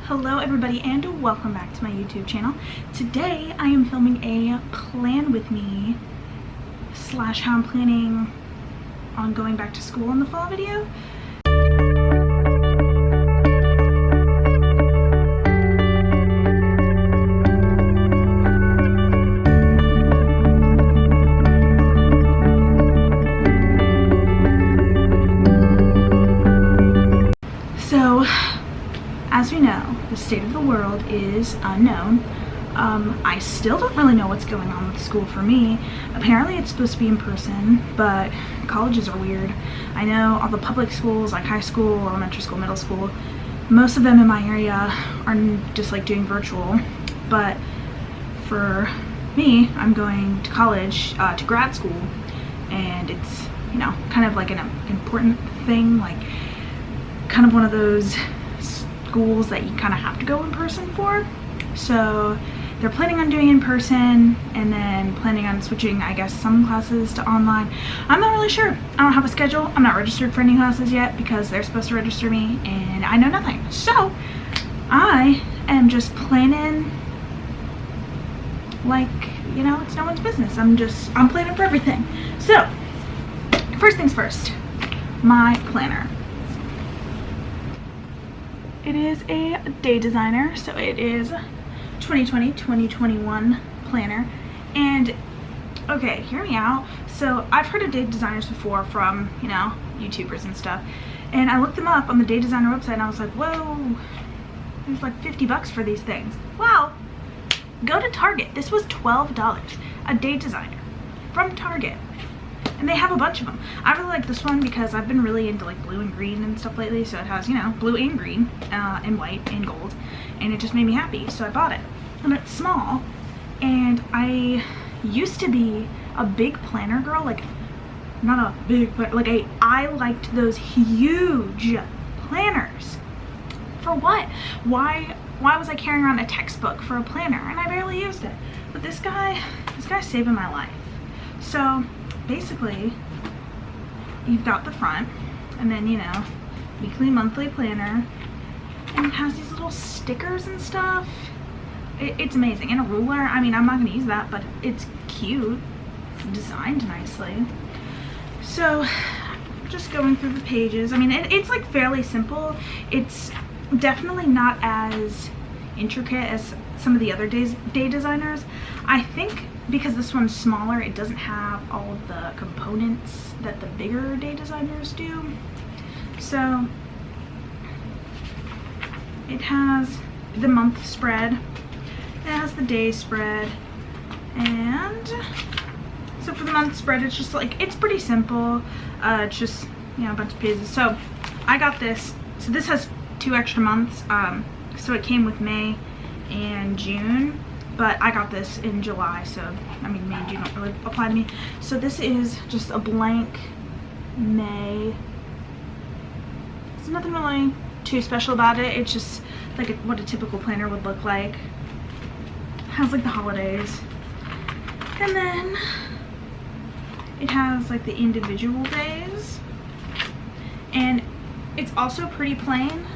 Hello everybody and welcome back to my YouTube channel. Today I am filming a plan with me slash how I'm planning on going back to school in the fall video. So, as we know, the state of the world is unknown. I still don't really know what's going on with school for me. Apparently it's supposed to be in person, but colleges are weird. I know all the public schools, like high school, elementary school, middle school, most of them in my area are just like doing virtual. But for me, I'm going to college, to grad school, and it's, you know, kind of like an important thing, like kind of one of those schools that you kind of have to go in person for. So they're planning on doing in person and then planning on switching, I guess, some classes to online. I'm not really sure. I don't have a schedule. I'm not registered for any classes yet because they're supposed to register me and I know nothing. So I am just planning like, you know, it's no one's business. I'm planning for everything. So first things first, my planner. It is a day designer, so it is 2020-2021 planner. And okay, hear me out. So I've heard of day designers before from, you know, YouTubers and stuff. And I looked them up on the day designer website and I was like, whoa, there's like 50 bucks for these things. Well, go to Target. This was $12, a day designer from Target. And they have a bunch of them. I really like this one because I've been really into like blue and green and stuff lately. So it has, you know, blue and green and white and gold. And it just made me happy. So I bought it. And it's small. And I used to be a big planner girl. Like, not a big, but like I liked those huge planners. For what? Why was I carrying around a textbook for a planner? And I barely used it. But this guy's saving my life. So basically, you've got the front, and then, you know, weekly, monthly planner, and it has these little stickers and stuff. It's amazing. And a ruler. I mean, I'm not going to use that, but it's cute. It's designed nicely. So, just going through the pages. I mean, it's like fairly simple. It's definitely not as intricate as some of the other day designers. I think because this one's smaller, it doesn't have all of the components that the bigger day designers do. So it has the month spread, it has the day spread, and so for the month spread, it's just like, it's pretty simple. It's just, you know, a bunch of pages. So I got this. So this has 2 extra months. So it came with May and June, but I got this in July, so I mean, May and June don't really apply to me. So this is just a blank May. There's nothing really too special about it. It's just like what a typical planner would look like. It has like the holidays, and then it has like the individual days, and it's also pretty plain.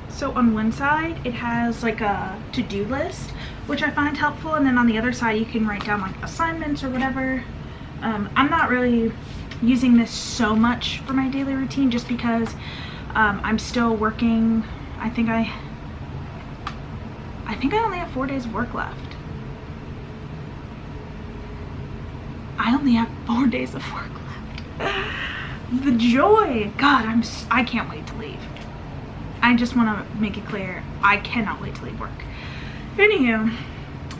So on one side, it has like a to-do list, which I find helpful. And then on the other side, you can write down like assignments or whatever. I'm not really using this so much for my daily routine just because I'm still working. I think I only have 4 days of work left. I only have 4 days of work left. The joy! God, I can't wait to leave. I just want to make it clear, I cannot wait to leave work. Anywho,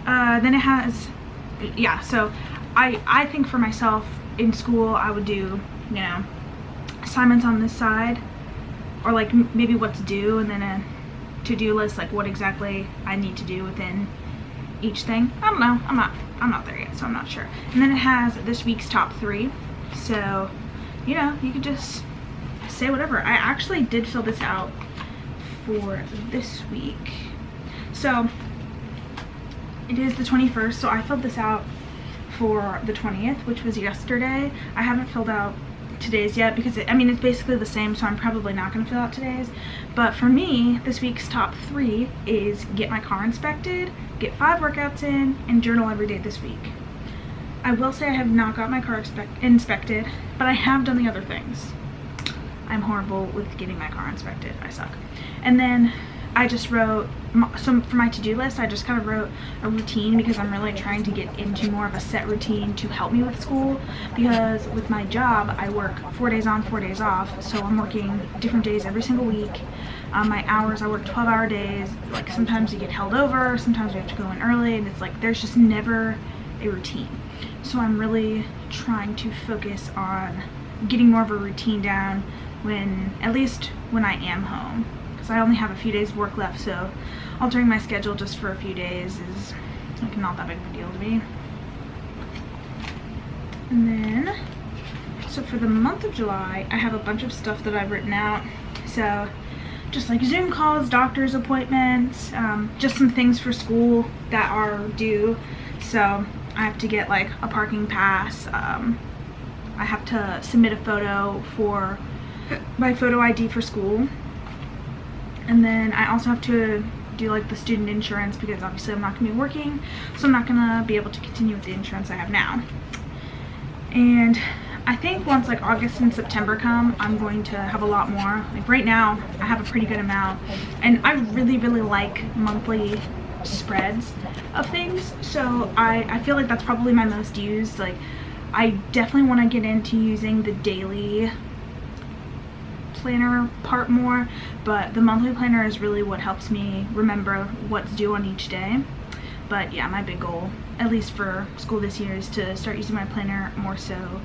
then it has, yeah, so I think for myself in school, I would do, you know, assignments on this side, or like maybe what to do, and then a to-do list, like what exactly I need to do within each thing. I don't know, I'm not there yet, so I'm not sure. And then it has this week's top 3, so, you know, you could just say whatever. I actually did fill this out for this week. So it is the 21st, so I filled this out for the 20th, which was yesterday. I haven't filled out today's yet because I mean, it's basically the same, so I'm probably not going to fill out today's. But for me, this week's top 3 is get my car inspected, get 5 workouts in, and journal every day this week. I will say I have not got my car inspected, but I have done the other things. I'm horrible with getting my car inspected. I suck. And then I just wrote, so for my to-do list, I just kind of wrote a routine because I'm really trying to get into more of a set routine to help me with school, because with my job, I work 4 days on, 4 days off, so I'm working different days every single week. My hours, I work 12-hour days. Like, sometimes you get held over, sometimes we have to go in early, and it's like there's just never a routine. So I'm really trying to focus on getting more of a routine down at least when I am home. I only have a few days of work left, so altering my schedule just for a few days is like not that big of a deal to me. And then, so for the month of July, I have a bunch of stuff that I've written out. So just like Zoom calls, doctor's appointments, just some things for school that are due. So I have to get like a parking pass. I have to submit a photo for my photo ID for school. And then I also have to do like the student insurance because obviously I'm not going to be working, so I'm not going to be able to continue with the insurance I have now. And I think once like August and September come, I'm going to have a lot more. Like right now, I have a pretty good amount, and I really like monthly spreads of things, so I feel like that's probably my most used. Like, I definitely want to get into using the daily planner part more, but the monthly planner is really what helps me remember what's due on each day. But yeah, my big goal, at least for school this year, is to start using my planner more so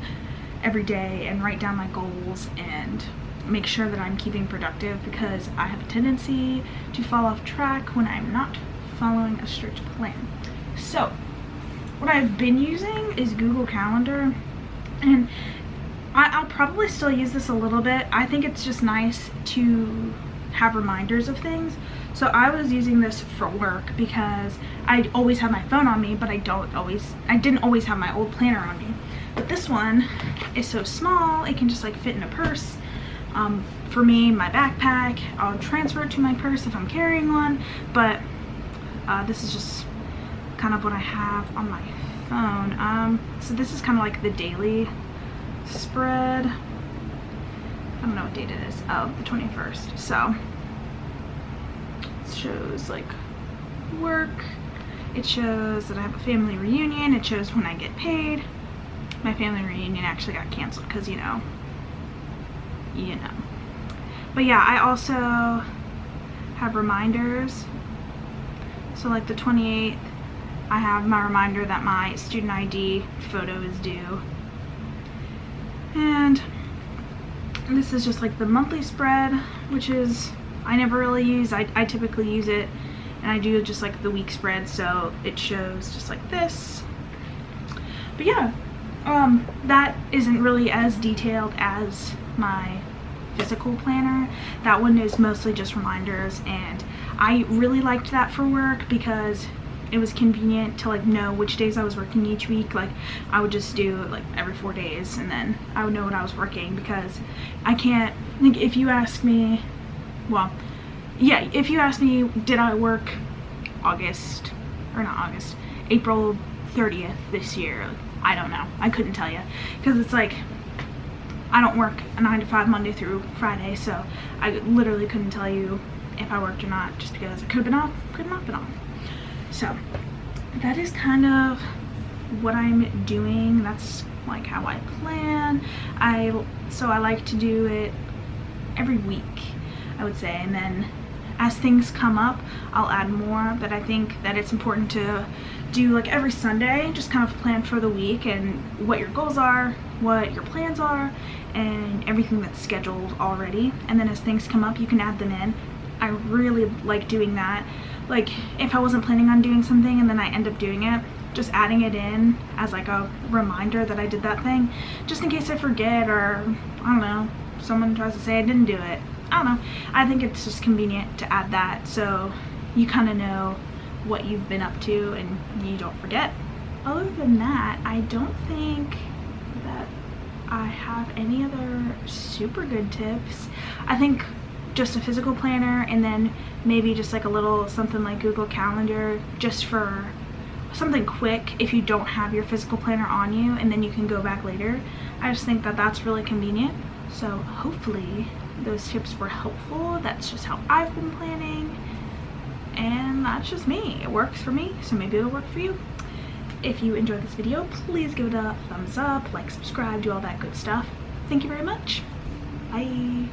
every day and write down my goals and make sure that I'm keeping productive, because I have a tendency to fall off track when I'm not following a strict plan. So what I've been using is Google Calendar, and I'll probably still use this a little bit. I think it's just nice to have reminders of things. So I was using this for work because I always have my phone on me, but I didn't always have my old planner on me. But this one is so small, it can just like fit in a purse. For me, my backpack, I'll transfer it to my purse if I'm carrying one, but this is just kind of what I have on my phone. So this is kind of like the daily spread. I don't know what date it is. Oh, the 21st. So it shows like work, it shows that I have a family reunion, it shows when I get paid. My family reunion actually got canceled because you know. But yeah, I also have reminders. So like the 28th, I have my reminder that my student ID photo is due. And this is just like the monthly spread, which is, I never really use. I typically use it, and I do just like the week spread, so it shows just like this. But yeah, that isn't really as detailed as my physical planner. That one is mostly just reminders, and I really liked that for work because it was convenient to like know which days I was working each week. Like, I would just do it like every 4 days, and then I would know what I was working, because I can't, like, if you ask me, well, yeah, if you ask me, did I work April 30th this year, I don't know. I couldn't tell you, because it's like, I don't work a 9 to 5 Monday through Friday, so I literally couldn't tell you if I worked or not, just because it could have been off, could not been off. So that is kind of what I'm doing. That's like how I plan. So I like to do it every week, I would say, and then as things come up, I'll add more. But I think that it's important to do like every Sunday, just kind of plan for the week and what your goals are, what your plans are, and everything that's scheduled already. And then as things come up, you can add them in. I really like doing that. Like, if I wasn't planning on doing something and then I end up doing it, just adding it in as like a reminder that I did that thing, just in case I forget, or I don't know, someone tries to say I didn't do it. I don't know. I think it's just convenient to add that so you kind of know what you've been up to and you don't forget. Other than that, I don't think that I have any other super good tips. I think just a physical planner, and then maybe just like a little something like Google Calendar, just for something quick if you don't have your physical planner on you, and then you can go back later. I just think that that's really convenient. So hopefully those tips were helpful. That's just how I've been planning, and that's just me. It works for me, so maybe it'll work for you. If you enjoyed this video, please give it a thumbs up, like, subscribe, do all that good stuff. Thank you very much. Bye.